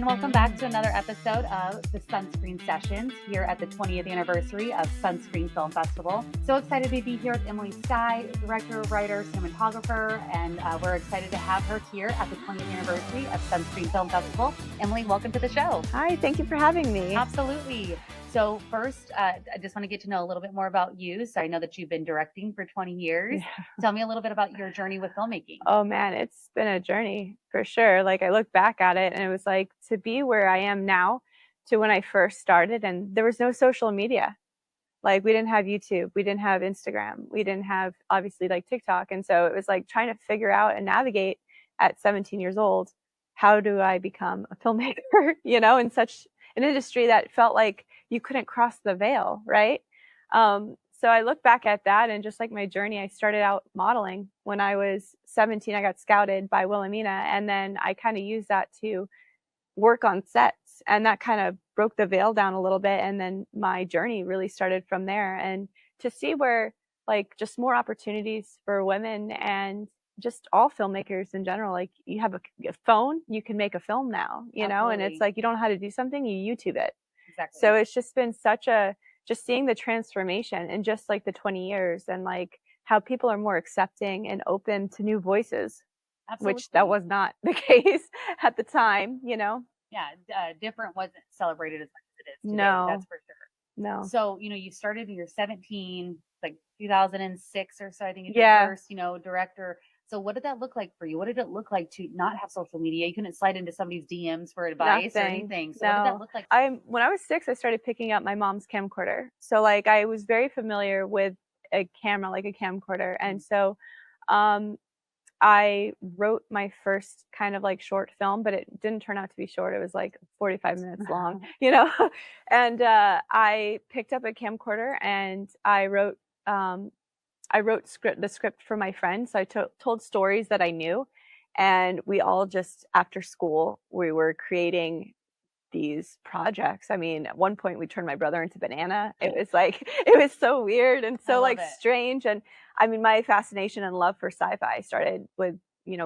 and welcome back to another episode of the Sunscreen Sessions here at the 20th anniversary of Sunscreen Film Festival. So excited to be here with Emily Skye, director, writer, cinematographer, and we're excited to have her here at the 20th anniversary of Sunscreen Film Festival. Emily, welcome to the show. Hi, thank you for having me. Absolutely. So first, I just want to get to know a little bit more about you. So I know that you've been directing for 20 years. Yeah. Tell me a little bit about your journey with filmmaking. Oh man, it's been a journey for sure. Like I look back at it and it was like to be where I am now to when I first started, and there was no social media. Like we didn't have YouTube, we didn't have Instagram, we didn't have obviously like TikTok. And so it was like trying to figure out and navigate at 17 years old, how do I become a filmmaker, in such an industry that felt like you couldn't cross the veil, right? So I look back at that and just like my journey, I started out modeling. When I was 17, I got scouted by Wilhelmina, and then I kind of used that to work on sets, and that kind of broke the veil down a little bit. And then my journey really started from there, and to see where like just more opportunities for women and just all filmmakers in general. Like you have a phone, you can make a film now, Absolutely. and it's like you don't know how to do something, you YouTube it. Exactly. So it's just been just seeing the transformation in just like the 20 years, and like how people are more accepting and open to new voices. Absolutely. Which that was not the case at the time, Yeah, different wasn't celebrated as much as it is today. No. That's for sure. No. So, you started when you're 17, like 2006 or so, I think, Yeah. First, director. So what did that look like for you? What did it look like to not have social media? You couldn't slide into somebody's DMs for advice or anything. So what did that look like? When I was 6, I started picking up my mom's camcorder. So like I was very familiar with a camera, like a camcorder. And so I wrote my first kind of like short film, but it didn't turn out to be short. It was like 45 minutes long, and I picked up a camcorder and I wrote the script for my friend. So I told stories that I knew, and we all just after school, we were creating these projects. I mean, at one point we turned my brother into Banana. It was like, it was so weird and so like strange. And I mean, my fascination and love for sci-fi started with,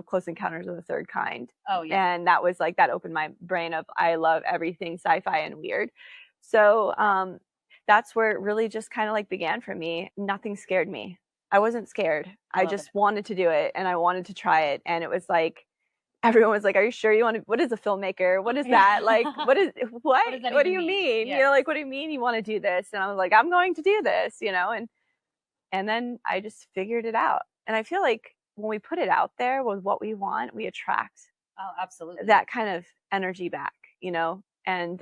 Close Encounters of the Third Kind. Oh yeah. And that was like, that opened my brain of, I love everything sci-fi and weird. So that's where it really just kind of like began for me. Nothing scared me. I wasn't scared. I just wanted to do it, and I wanted to try it. And it was like, everyone was like, are you sure you want to, what is a filmmaker? What is that? Like, what do you mean? Yeah. Like, what do you mean you want to do this? And I was like, I'm going to do this, and then I just figured it out. And I feel like when we put it out there with what we want, we attract absolutely that kind of energy back, and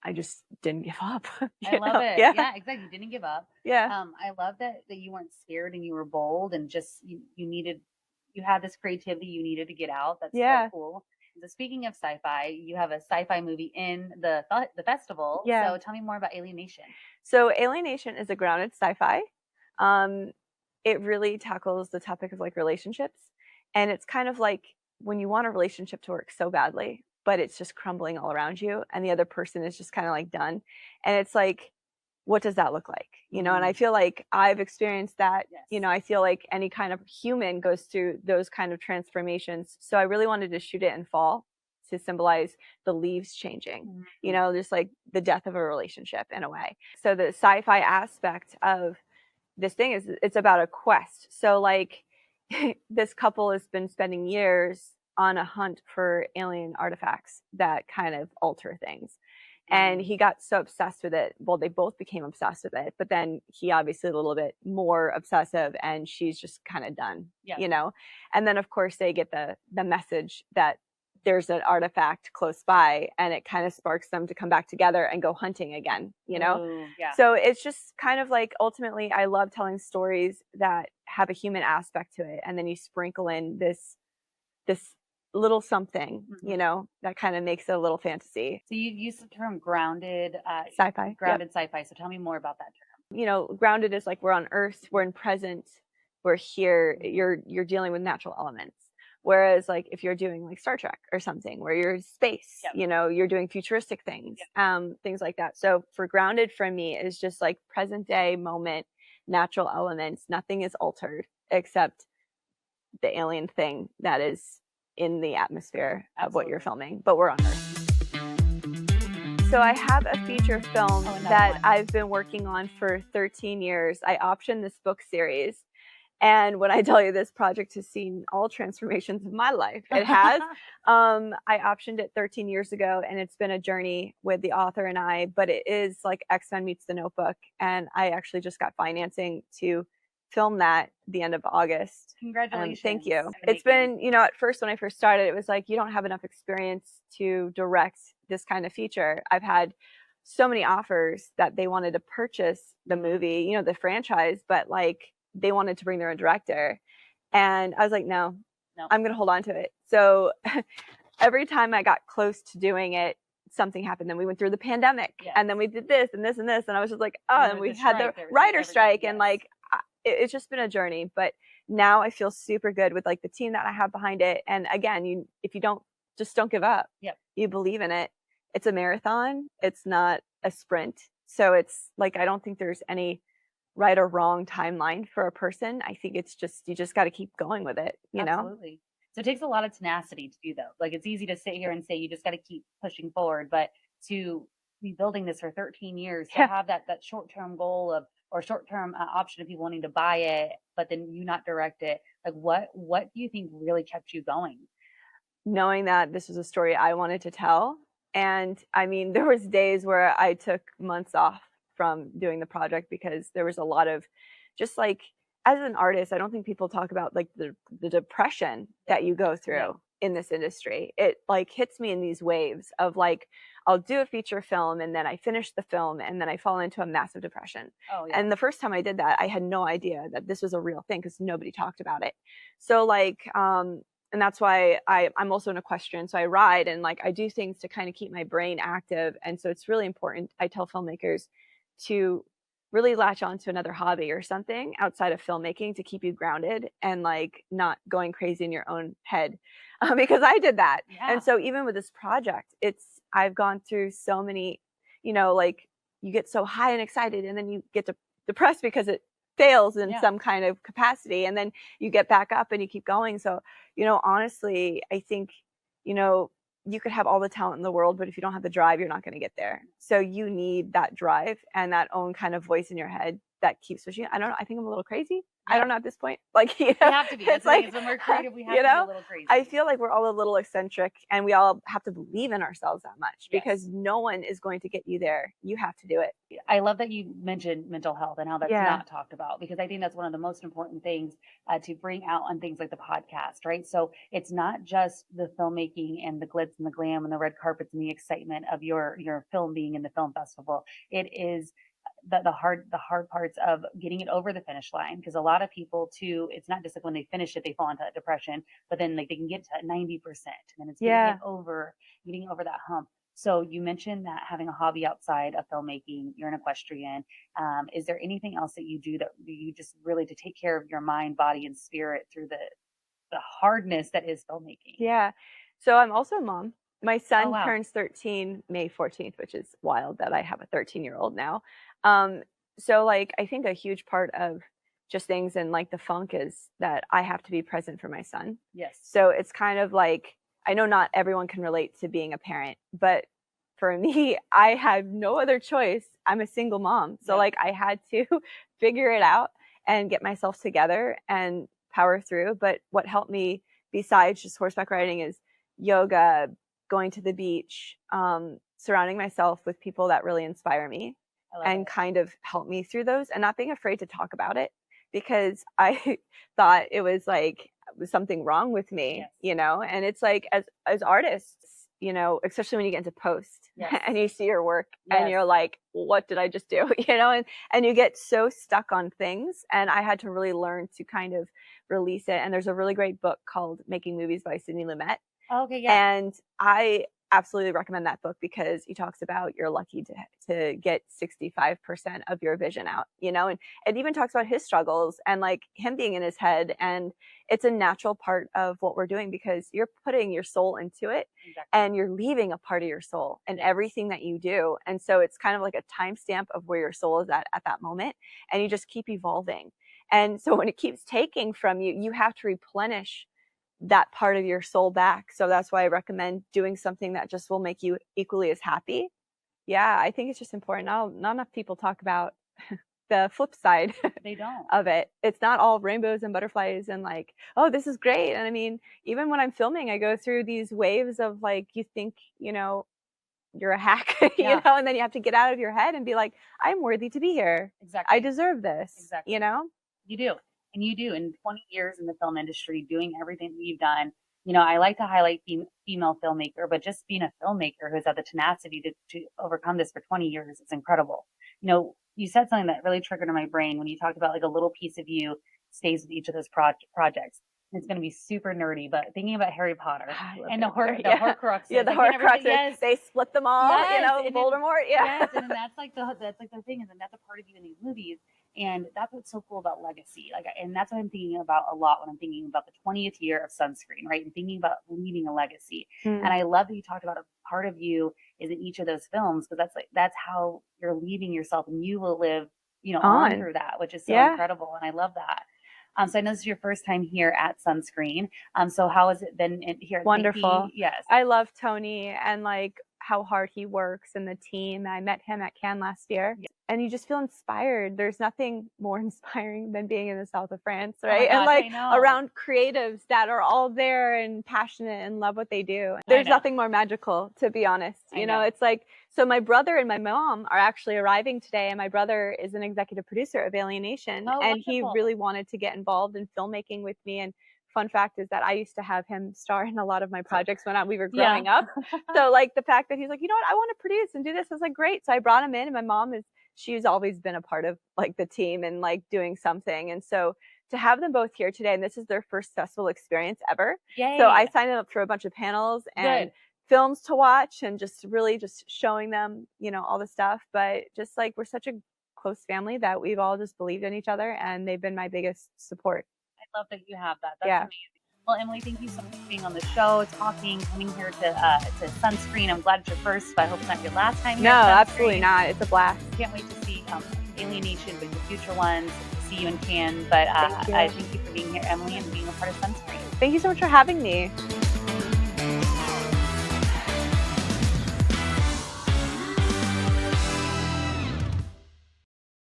I just didn't give up. I love it. Yeah, exactly. You didn't give up. Yeah. I love that you weren't scared and you were bold, and just you had this creativity you needed to get out. That's so cool. So speaking of sci-fi, you have a sci-fi movie in the festival. Yeah. So tell me more about Alienation. So Alienation is a grounded sci-fi. It really tackles the topic of like relationships, and it's kind of like when you want a relationship to work so badly, but it's just crumbling all around you, and the other person is just kind of like done, and it's like, what does that look like? And I feel like I've experienced that. Yes. I feel like any kind of human goes through those kind of transformations. So I really wanted to shoot it in fall to symbolize the leaves changing, just like the death of a relationship in a way. So the sci-fi aspect of this thing is it's about a quest. So like this couple has been spending years on a hunt for alien artifacts that kind of alter things. And he got so obsessed with it. Well, they both became obsessed with it, but then he obviously a little bit more obsessive, and she's just kind of done, And then of course they get the message that there's an artifact close by, and it kind of sparks them to come back together and go hunting again, Ooh, yeah. So it's just kind of like, ultimately, I love telling stories that have a human aspect to it. And then you sprinkle in this little something, that kind of makes it a little fantasy. So you used the term grounded sci-fi. Grounded sci-fi. So tell me more about that term. Grounded is like we're on Earth, we're in present, we're here. You're dealing with natural elements. Whereas like if you're doing like Star Trek or something where you're in space, you're doing futuristic things, things like that. So for grounded for me is just like present day moment, natural elements. Nothing is altered except the alien thing that is in the atmosphere of Absolutely. what you're filming, but we're on Earth. So I have a feature film that I've been working on for 13 years. I optioned this book series. And when I tell you this project has seen all transformations of my life, it has. I optioned it 13 years ago, and it's been a journey with the author and I, but it is like X-Men meets The Notebook. And I actually just got financing to film that the end of August. Congratulations. Thank you. It's been, you know, at first, when I first started, it was like, you don't have enough experience to direct this kind of feature. I've had so many offers that they wanted to purchase the movie, you know, the franchise, but like they wanted to bring their own director. And I was like, no, I'm going to hold on to it. So every time I got close to doing it, something happened. Then we went through the pandemic, and then we did this and this and this. And I was just like, oh, and we had the writer strike, and like, it's just been a journey. But now I feel super good with like the team that I have behind it. And again, if you don't give up. Yep. You believe in it. It's a marathon. It's not a sprint. So it's like, I don't think there's any right or wrong timeline for a person. I think it's just, you just got to keep going with it, you know? Absolutely. So it takes a lot of tenacity to do though. Like, it's easy to sit here and say, you just got to keep pushing forward, but to be building this for 13 years, to have that short-term goal of, or short-term option of people wanting to buy it, but then you not direct it. Like, what do you think really kept you going? Knowing that this was a story I wanted to tell. And I mean, there was days where I took months off from doing the project because there was a lot of just like, as an artist, I don't think people talk about like the depression that you go through in this industry. It like hits me in these waves of like, I'll do a feature film and then I finish the film and then I fall into a massive depression. And the first time I did that, I had no idea that this was a real thing because nobody talked about it. So like, and that's why I'm also an equestrian. So I ride and like I do things to kind of keep my brain active. And so it's really important. I tell filmmakers to really latch on to another hobby or something outside of filmmaking to keep you grounded and like not going crazy in your own head, because I did that. And so even with this project, I've gone through so many, you know, like you get so high and excited and then you get depressed because it fails in some kind of capacity, and then you get back up and you keep going. So, you know, honestly, I think, you know, you could have all the talent in the world, but if you don't have the drive, you're not going to get there. So you need that drive and that own kind of voice in your head that keeps pushing. I don't know. I think I'm a little crazy. I don't know at this point. Like, you know, we have to be. It's like when we're creative, we have to be a little crazy. I feel like we're all a little eccentric, and we all have to believe in ourselves that much because no one is going to get you there. You have to do it. I love that you mentioned mental health and how that's not talked about, because I think that's one of the most important things to bring out on things like the podcast, right? So it's not just the filmmaking and the glitz and the glam and the red carpets and the excitement of your film being in the film festival. It is the hard parts of getting it over the finish line, because a lot of people too, it's not just like when they finish it they fall into that depression, but then like they can get to 90% and then it's getting over that hump. So you mentioned that having a hobby outside of filmmaking, you're an equestrian. Is there anything else that you do that you just really to take care of your mind, body, and spirit through the hardness that is filmmaking? Yeah. So I'm also a mom. My son turns 13 May 14th, which is wild that I have a 13-year-old now. So like, I think a huge part of just things and like the funk is that I have to be present for my son. Yes. So it's kind of like, I know not everyone can relate to being a parent, but for me, I had no other choice. I'm a single mom. So like I had to figure it out and get myself together and power through. But what helped me besides just horseback riding is yoga, going to the beach, surrounding myself with people that really inspire me and kind of help me through those, and not being afraid to talk about it, because I thought it was like was something wrong with me, you know. And it's like as artists, you know, especially when you get into post and you see your work and you're like, what did I just do? You know, and you get so stuck on things. And I had to really learn to kind of release it. And there's a really great book called Making Movies by Sidney Lumet. Okay, yeah. And I absolutely recommend that book because he talks about you're lucky to get 65% of your vision out, you know, and it even talks about his struggles and like him being in his head. And it's a natural part of what we're doing because you're putting your soul into it and you're leaving a part of your soul in everything that you do. And so it's kind of like a timestamp of where your soul is at that moment. And you just keep evolving. And so when it keeps taking from you, you have to replenish that part of your soul back. So that's why I recommend doing something that just will make you equally as happy. Yeah, I think it's just important. Not enough people talk about the flip side They don't. of it. It's not all rainbows and butterflies and like, oh, this is great. And I mean, even when I'm filming, I go through these waves of like, you think, you know, you're a hack, you know, and then you have to get out of your head and be like, I'm worthy to be here. Exactly. I deserve this. Exactly. You know? You do. And you do. In 20 years in the film industry, doing everything that you've done, you know, I like to highlight female filmmaker, but just being a filmmaker who's had the tenacity to overcome this for 20 years, it's incredible. You know, you said something that really triggered in my brain when you talked about like a little piece of you stays with each of those projects. It's going to be super nerdy, but thinking about Harry Potter and the Horcruxes. Yeah, the Horcruxes. Yes. They split them all, yes, you know, Voldemort. Yes, and then that's like the thing, and then that's a part of you in these movies. And that's what's so cool about legacy. Like, and that's what I'm thinking about a lot when I'm thinking about the 20th year of Sunscreen, right? And thinking about leaving a legacy. And I love that you talked about a part of you is in each of those films, because that's how you're leaving yourself, and you will live, you know, on through that, which is so incredible. And I love that. So I know this is your first time here at Sunscreen. So how has it been here? Wonderful. Yes. I love Tony and like how hard he works and the team. I met him at Cannes last year. Yeah. And you just feel inspired. There's nothing more inspiring than being in the south of France, right? Oh my gosh, and like around creatives that are all there and passionate and love what they do. There's nothing more magical, to be honest. You know, it's like, so my brother and my mom are actually arriving today, and my brother is an executive producer of Alienation, and he really wanted to get involved in filmmaking with me. And fun fact is that I used to have him star in a lot of my projects when we were growing up. So like the fact that he's like, you know what, I want to produce and do this, I was like, great. So I brought him in, and my mom she's always been a part of like the team and like doing something. And so to have them both here today, and this is their first festival experience ever. Yay. So I signed up for a bunch of panels and films to watch, and just really just showing them, you know, all the stuff. But just like, we're such a close family that we've all just believed in each other, and they've been my biggest support. I love that you have that. That's amazing. Well, Emily, thank you so much for being on the show, talking, coming here to Sunscreen. I'm glad it's your first, but I hope it's not your last time here. No, absolutely not. It's a blast. Can't wait to see Alienation, but your future ones. See you in Cannes. But I thank you for being here, Emily, and being a part of Sunscreen. Thank you so much for having me.